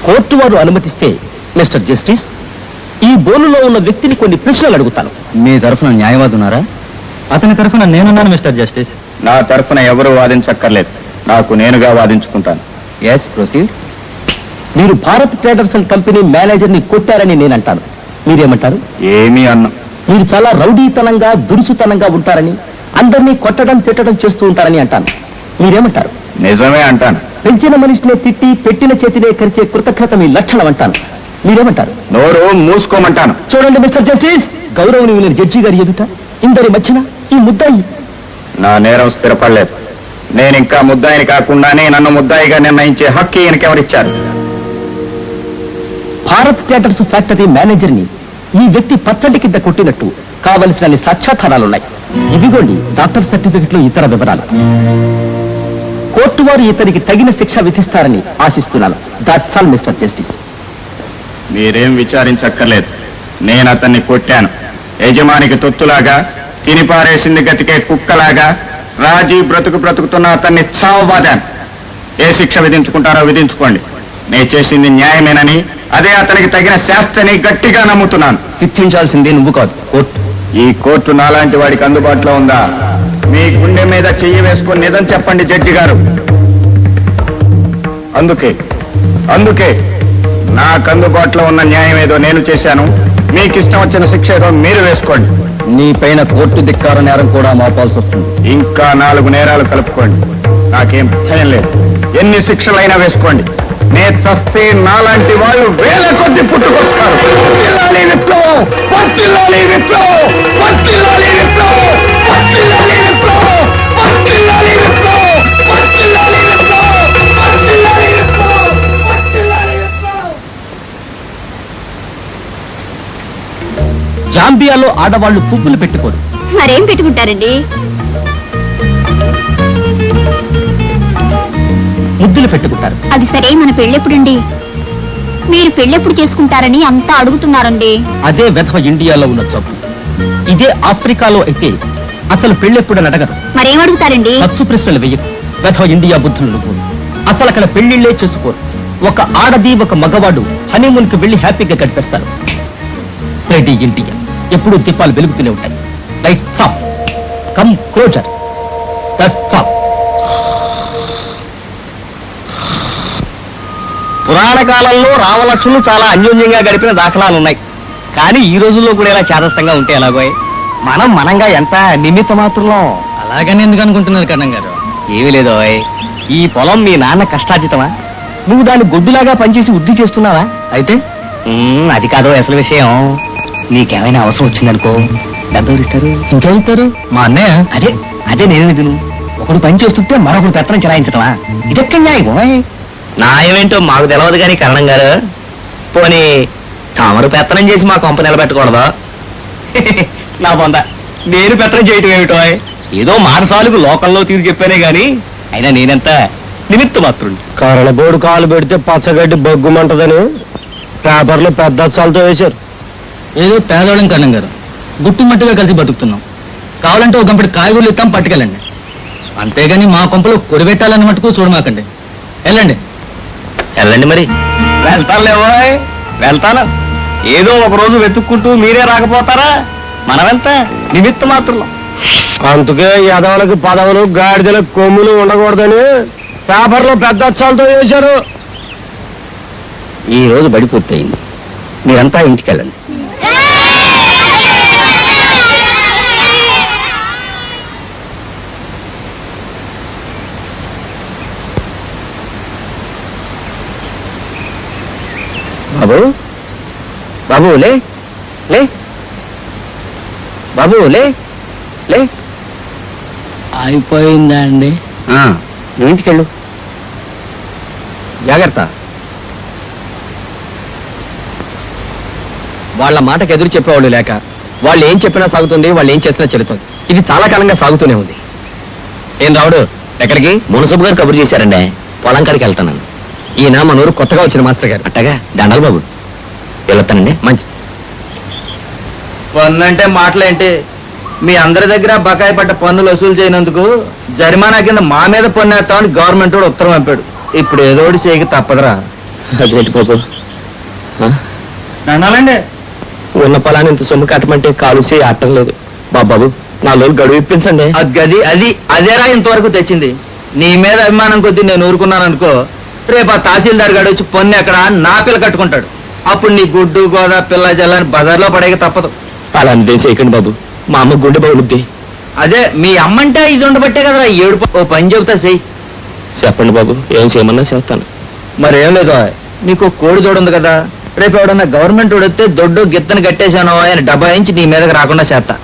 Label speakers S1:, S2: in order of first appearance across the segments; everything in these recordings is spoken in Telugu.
S1: కోర్టు వారు అనుమతిస్తే మిస్టర్ జస్టిస్, ఈ బోనులో ఉన్న వ్యక్తిని కొన్ని ప్రశ్నలు అడుగుతాను.
S2: మీ తరఫున న్యాయవాది ఉన్నారా?
S3: అతని తరఫున నేనున్నాను మిస్టర్ జస్టిస్.
S4: నా తరఫున ఎవరు వాదించక్కర్లేదు, నాకు నేనుగా వాదించుకుంటాను.
S2: Yes, proceed.
S1: మీరు భారత్ ట్రేడర్స్ అండ్ కంపెనీ మేనేజర్ని కొట్టారని నేనంటాను. మీరేమంటారు?
S4: ఏమీ అన్నా.
S1: మీరు చాలా రౌడీతనంగా దురుసుతనంగా ఉంటారని, అందరినీ కొట్టడం తిట్టడం చేస్తూ ఉంటారని అంటాను. మీరేమంటారు?
S4: నిజమే అంటాను.
S1: పెంచిన మనిషినే తిట్టి పెట్టిన చేతినే కరిచే కృతజ్ఞత మీ లక్షణం అంటాను. మీరేమంటారు?
S4: నోరు మూసుకోమంటాను.
S1: చూడండి మిస్టర్ జస్టిస్, గౌరవనీయులైన జడ్జి గారి ఎదుట ఇందరి మధ్యన ఈ ముద్దాయి.
S4: నా నేరం స్థిరపడలేదు. నేను ఇంకా ముద్దాయిని కాకుండానే నన్ను ముద్దాయిగా నిర్ణయించే హక్కు ఈయనకెవరిచ్చారు?
S1: భారత్ ట్రేడర్స్ ఫ్యాక్టరీ మేనేజర్ని ఈ వ్యక్తి పచ్చడి కింద కొట్టినట్టు కావలసిన సాక్ష్యాధారాలున్నాయి. ఇవిగోండి డాక్టర్ సర్టిఫికెట్లు, ఇతర వివరాలు. కోర్టు వారు ఇతనికి తగిన శిక్ష విధిస్తారని ఆశిస్తున్నాను. That's all mister justice.
S4: మీరేం విచారించక్కర్లేదు. నేను అతన్ని కొట్టాను. యజమానికి తొత్తులాగా, తినిపారేసింది గతికే కుక్కలాగా రాజీ బ్రతుకుతున్న అతన్ని చావబాదాను. ఏ శిక్ష విధించుకుంటారో విధించుకోండి. నేను చేసింది న్యాయమేనని, అదే అతనికి తగిన శాస్త్రని గట్టిగా నమ్ముతున్నాను.
S2: శిక్షించాల్సింది నువ్వు కాదు, కోర్టు.
S4: ఈ కోర్టు నాలాంటి వాడికి అందుబాటులో ఉందా? మీ గుండె మీద చెయ్యి వేసుకొని నిజం చెప్పండి జడ్జి గారు. అందుకే నాకు అందుబాటులో ఉన్న న్యాయం ఏదో నేను చేశాను. మీకు ఇష్టం వచ్చిన శిక్ష ఏదో మీరు వేసుకోండి.
S2: నీ పైన కోర్టు ధిక్కార నేరం కూడా మోపాల్సి వస్తుంది.
S4: ఇంకా 4 నేరాలు కలుపుకోండి. నాకేం భయం లేదు. ఎన్ని శిక్షలైనా వేసుకోండి. నే చస్తే నాలాంటి వాళ్ళు వేల కొద్ది పుట్టుకొస్తారు. వర్ధిల్లాలి విప్లవం! వర్ధిల్లాలి విప్లవం! వర్ధిల్లాలి విప్లవం! వర్ధిల్లాలి విప్లవం! వర్ధిల్లాలి విప్లవం! వర్ధిల్లాలి విప్లవం! వర్ధిల్లాలి విప్లవం! వర్ధిల్లాలి విప్లవం!
S1: జాంబియాలో ఆడవాళ్లు పువ్వులు పెట్టుకోరు.
S5: మరేం పెట్టుకుంటారండి?
S1: ముద్దులు పెట్టుకుంటారు.
S5: అది సరే, మన పెళ్ళెప్పుడండి? మీరు పెళ్ళెప్పుడు చేసుకుంటారని అంతా అడుగుతున్నారండి.
S1: అదే వెధవ ఇండియాలో ఉన్న చోటు. ఇదే ఆఫ్రికాలో అయితే అసలు పెళ్ళెప్పుడని అడగరు.
S5: మరేం అడుగుతారండి?
S1: ఖర్చు ప్రశ్నలు వెయ్యకు. వెధవ ఇండియా బుద్ధులు నువ్వు. అసలు అక్కడ పెళ్లిళ్లే చేసుకోరు. ఒక ఆడది ఒక మగవాడు హనీమూన్ కి వెళ్లి హ్యాపీగా గడిపేస్తారు. రెడీ ఇండియా ఎప్పుడూ దీపాలు వెలుగుతూనే ఉంటాయి. Lights off, come closer, that's of. పురాణ కాలంలో రామలక్ష్మణులు చాలా అన్యోన్యంగా గడిపిన దాఖలాలున్నాయి. కానీ ఈ రోజుల్లో కూడా ఇలా చేదస్తంగా ఉంటే ఎలాగో. మనంగా ఎంత నిమిత్త మాత్రంలో.
S3: అలాగని ఎందుకు అనుకుంటున్నారు కరణం గారు?
S1: ఏమీ లేదో. ఈ పొలం మీ నాన్న కష్టార్జితమా? నువ్వు దాన్ని గొడ్డులాగా పనిచేసి వృద్ధి చేస్తున్నావా?
S2: అయితే
S1: అది కాదో అసలు విషయం. నీకేమైనా అవసరం వచ్చిందనుకో, డబ్బులు
S2: ఇంకెళ్తారు మా అన్నయ్య.
S1: అదే నేను విధును. ఒకడు పని చేస్తుంటే మరొకడు పెత్తనం చెలాయించటమా? ఇదెక్కడ న్యాయం? న్యాయమేంటో మాకు తెలవదు కానీ కరణం గారు, పోనీ తమరు పెత్తనం చేసి మా కొంప నిలబెట్టకూడదు. నా బొంద, నేను పెత్తనం చేయటం ఏమిటో? ఏదో మానసాలకు లోకల్లో తీరు చెప్పానే గాని అయినా నేనెంత నిమిత్త మాత్రుండి.
S2: కరణబోడు కాలు పెడితే పచ్చగడ్డి బొగ్గుమంటదని పేపర్లో పెద్ద అచ్చాలతో వేశారు.
S3: ఏదో పేదవాళ్ళం కరణం గారు, గుట్టుమట్టుగా కలిసి బతుకుతున్నాం. కావాలంటే ఒక గంపటి కాయగూరలు ఇస్తాం, పట్టుకెళ్ళండి. అంతేగాని మా కొంపలో కొడిపెట్టాలని మటుకు చూడమాకండి. వెళ్ళండి
S1: మరి. వెళ్తాను. ఏదో ఒక రోజు వెతుక్కుంటూ మీరే రాకపోతారా? మనమెంత నిమిత్త మాత్రం.
S2: అందుకే యదవులకు పదవులు గాడిదలకు కొమ్ములు ఉండకూడదని పేపర్లో పెద్ద అచ్చాలతో వేశారు.
S1: ఈ రోజు బడి పూర్తయింది. మీరంతా ఇంటికి వెళ్ళండి. బాబు లే లే బాబు లే లే.
S2: అయిపోయిందా అండి?
S1: ఇంటికెళ్ళు. జాగ్రత్త. వాళ్ళ మాటకు ఎదురు చెప్పేవాళ్ళు లేక వాళ్ళు ఏం చెప్పినా సాగుతుంది, వాళ్ళు ఏం చేసినా చెల్లుతుంది. ఇది చాలా కాలంగా సాగుతూనే ఉంది. ఏం రావుడు, ఎక్కడికి? మునసబు గారు కబురు చేశారండి. పొలం కాడికి వెళ్తాను. ఈయన మన ఊరు కొత్తగా వచ్చిన మాస్టర్ గారు. అట్టగా దండాలు బాబు. వెళ్తానండి. మంచి
S2: పన్ను అంటే మాటలేంటి? మీ అందరి దగ్గర బకాయి పడ్డ పన్నులు వసూలు చేయనందుకు జరిమానా కింద మా మీద పన్ను వేస్తామని గవర్నమెంట్ వాడు ఉత్తరం పంపాడు. ఇప్పుడు ఏదో ఒకటి చేయక తప్పదురా.
S1: అదేంటి బాబు
S2: దండాలండి.
S1: ఉన్న పొలాన్ని ఇంత సొమ్ము కట్టమంటే కాలుసి ఆటం లేదు బాబు 4 రోజులు గడువు ఇప్పించండి.
S3: అదేరా ఇంతవరకు తెచ్చింది. నీ మీద అభిమానం కొద్దీ నేను ఊరుకున్నాను అనుకో, రేపు ఆ తహసీల్దార్ గారు వచ్చి పన్ను ఎక్కడ నా పిల్ల కట్టుకుంటాడు. అప్పుడు నీ గుడ్డు గోదా పిల్ల జల్లని బజార్లో పడేక తప్పదు.
S1: అలా అంతే చేయకండి బాబు, మా అమ్మ గుండె బాగుంది.
S3: అదే మీ అమ్మంటే ఇది ఉండబట్టే కదా ఏడు. ఓ పని చెబుతా చెయ్యి.
S1: చెప్పండి బాబు, ఏం చేయమన్నా చేస్తాను.
S3: మరేం లేదు, నీకు కోడి చూడుంది కదా, రేపు ఎవడన్నా గవర్నమెంట్ వస్తే దొడ్డు గిత్తను కట్టేశాను అని డబ్బాయించి నీ మీదకి రాకుండా చేస్తా.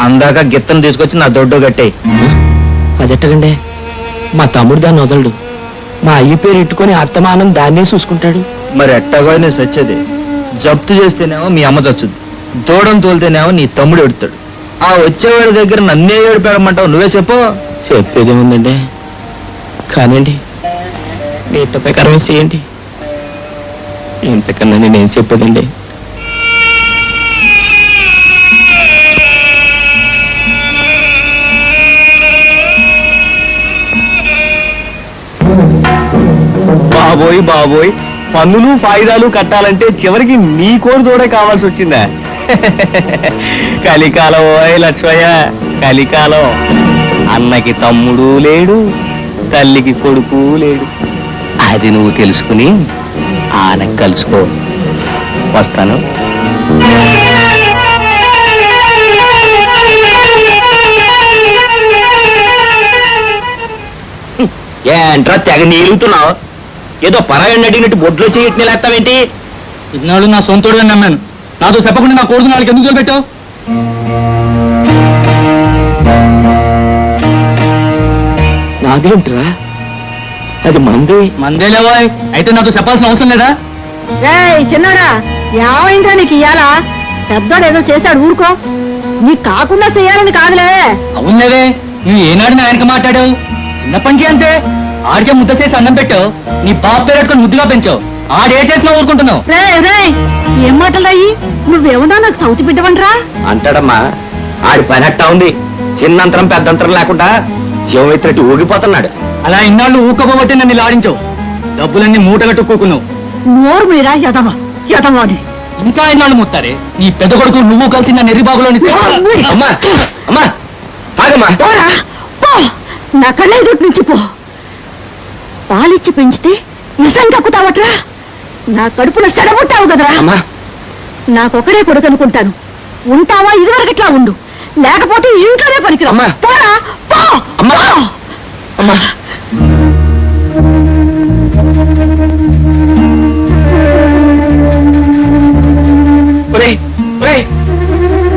S3: అందాక గిత్తను తీసుకొచ్చి నా దొడ్డు కట్టేయి.
S1: అదెట్టకండి, మా తమ్ముడు దాన్ని వదలడు. మా అయ్య పేరు ఎట్టుకొని అత్తమానం దాన్నే చూసుకుంటాడు.
S3: మరి ఎట్టగో నేను సచ్చేది. జప్తు చేస్తేనేమో మీ అమ్మ చచ్చుద్ది, దూడం తోలితేనేమో నీ తమ్ముడు ఎడుతాడు. ఆ వచ్చేవాడి దగ్గర నన్నే ఏడిపెడమంటావు, నువ్వే చెప్పు.
S1: చెప్పేదేముందండి, కానండి మీ ఇష్ట ప్రకారం చేయండి. ఇంతకన్నా నేనేం చెప్పేదండి.
S2: బాబోయ్ బాబోయ్, పన్నులు ఫాయిదాలు కట్టాలంటే చివరికి నీ కోరి తోడే కావాల్సి వచ్చిందా? కలికాలం ఓయ్ లక్ష్మయ్య, కలికాలం. అన్నకి తమ్ముడు లేడు, తల్లికి కొడుకు లేడు. అది నువ్వు తెలుసుకుని ఆయన కలుసుకో. వస్తాను.
S1: ఏంట్రా తెగ నీలుగుతున్నావు? ఏదో పరాయణ అడిగినట్టు బొడ్లో చేయట్ని లేస్తావేంటి?
S3: ఇన్నాళ్ళు నా సొంతోడుగా నమ్మాను, నాతో చెప్పకుండా నా కోరుకు నాలుగు ఎందుకు పెట్టావు?
S1: నాదేంట్రా, అది మంది.
S3: మందేలేవా? అయితే నాతో చెప్పాల్సిన అవసరం లేదా?
S6: చిన్నాడా, ఏమైందా నీకు ఇయ్యాలా? పెద్దోడు ఏదో చేశాడు, ఊరుకో. నీకు కాకుండా చెయ్యాలని కాదులే.
S3: అవునులేవే, నువ్వు ఏనాడు ఆయనకి మాట్లాడావు? చిన్నప్పటి నుంచి అంతే. ఆడికే ముద్ద చేసి అన్నం పెట్టావు, నీ బాబు పేరు పెట్టుకొని ముద్దుగా పెంచావు. ఆడే చేసినా ఊరుకుంటున్నావు.
S6: రే ఏం మాటలయ్యి, నువ్వేమన్నా నాకు సౌతి బిడ్డవంట్రా?
S1: అంటాడమ్మా, ఆడి పని అట్టా ఉంది. చిన్నంతరం పెద్దంతరం లేకుండా శివమిత్రటి ఊగిపోతున్నాడు.
S3: అలా ఇన్నాళ్ళు ఊకపోబట్టి నన్ను లాడించావు, డబ్బులన్నీ మూటగట్టుకోకున్నావు.
S6: నోరు మీరా ఎదవా ఎదవాడి.
S3: ఇంకా ఇన్నాళ్ళు ముత్తారే నీ పెద్ద కొడుకు నువ్వు కలిసి నా నెర్రిబాబులోని.
S1: అమ్మా అమ్మా ఆగమ్మా.
S6: నా కళ్ళ ఎదుటి నుంచి పో. పాలిచ్చి పెంచితే నిజం తక్కుతావట్రా? నా కడుపులో సెడబుట్టావు కదరా.
S1: అమ్మా
S6: నాకొకడే కొడుకు అనుకుంటాను. ఉంటావా ఇదివరకట్లా ఉండు, లేకపోతే ఇంట్లోనే పనికిరా.
S1: అమ్మా.
S6: పోరా పో.
S1: అమ్మా అమ్మా.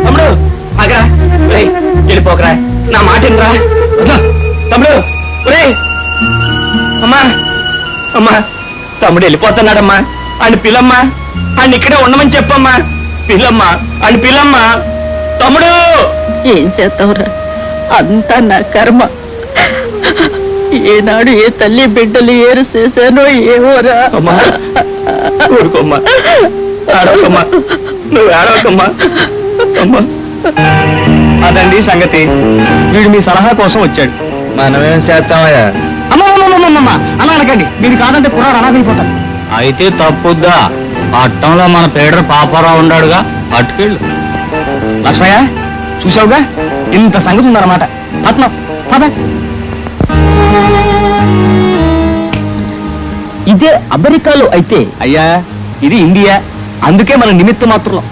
S1: తమ్ముడు ఆగరా, వెళ్ళిపోకరా, నా మాట వినరా తమ్ముడు. అమ్మా అమ్మా, తమ్ముడు వెళ్ళిపోతున్నాడమ్మా. ఆయన పిల్లమ్మా, ఆయన ఇక్కడే ఉండమని చెప్పమ్మా. పిల్లమ్మా, ఆయన పిల్లమ్మా. తమ్ముడు
S6: ఏం చేస్తావురా, అంతా నా కర్మ. ఏనాడు ఏ తల్లి బిడ్డలు ఏరు చేశానో ఏవోరా.
S1: అమ్మా ఊరుకోమ్మా, ఆడవకమ్మా, నువ్వు ఆడవకమ్మా. అమ్మా
S2: అదండి సంగతి. వీడు మీ సలహా కోసం వచ్చాడు.
S3: మనమేం చేస్తామయ్యా?
S2: అమ్మమ్మమ్మమ్మమ్మ అలా అనకండి, మీరు కాదంటే కుర్రాడు అనాథైపోతాడు.
S3: అయితే తప్పుద్దా, పట్టణంలో మన పేడర్ పాపారావు ఉన్నాడుగా, అటుకెళ్ళు.
S2: లక్ష్మయ్య చూసావుగా, ఇంత సంగతి ఉందన్నమాట. పట్నం పద. ఇదే అమెరికాలో అయితే అయ్యా, ఇది ఇండియా, అందుకే మన నిమిత్త మాత్రం.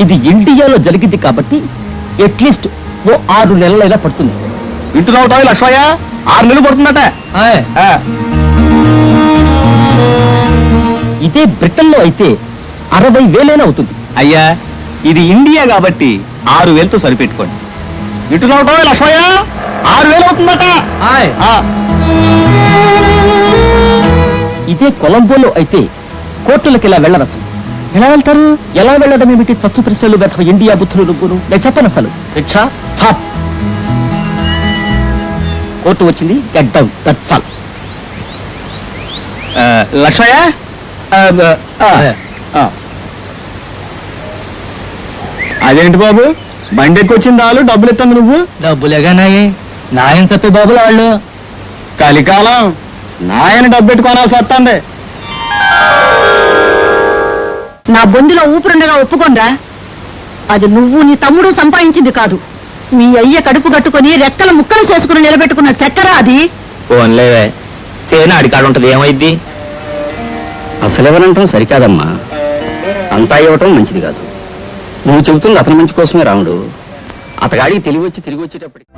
S2: ఇది ఇండియాలో జరిగింది కాబట్టి అట్లీస్ట్ ఓ 6 నెలలైనా పడుతుంది. వింటున్నావు లక్ష్మయ్య, 6 నెలలు పడుతుందట. ఆ. ఇదే బ్రిటన్లో అయితే 60,000 అవుతుంది. అయ్యా, ఇది ఇండియా కాబట్టి 6,000తో సరిపెట్టుకోండి. వింటున్నావు లక్ష్మయ్య, 6,000 అవుతుందట. ఆ. ఇదే కొలంబోలో అయితే కోర్టులకు ఇలా వెళ్ళరసలు. ఎలా వెళ్తారు? ఎలా వెళ్ళడం ఏమిటి? చచ్చు ప్రశ్నలు వ్యర్థ ఇండియా బుద్ధులు నువ్వును. నేను చెప్పను అసలు. Rickshaw stop. కోర్టు వచ్చింది, get down, that's all. Lakshmayya, అదేంటి బాబు, బండి ఎక్కువచ్చింది వాళ్ళు, డబ్బులు ఇస్తాను నువ్వు.
S3: డబ్బులేగానాయి, నాయన చెప్పే బాబులు వాళ్ళు.
S2: కలికాలం నాయన డబ్బు పెట్టుకోనాల్సి వస్తుంది.
S6: నా బొందిలో ఊపిరుండగా ఒప్పుకోనరా. అది నువ్వు నీ తమ్ముడు సంపాదించింది కాదు. మీ అయ్య కడుపు కట్టుకొని రెక్కల ముక్కలు చేసుకుని నిలబెట్టుకున్న చక్కెర అది.
S1: ఫోన్లేవే సేన అడికాడు ఉంటది ఏమైద్ది?
S2: అసలెవరంటాం సరికాదమ్మా, అంతా ఇవ్వటం మంచిది కాదు. నువ్వు చెబుతుంది అతని మంచి కోసమే రాముడు. అతగాడికి తెలివి వచ్చి తిరిగి వచ్చేటప్పటికి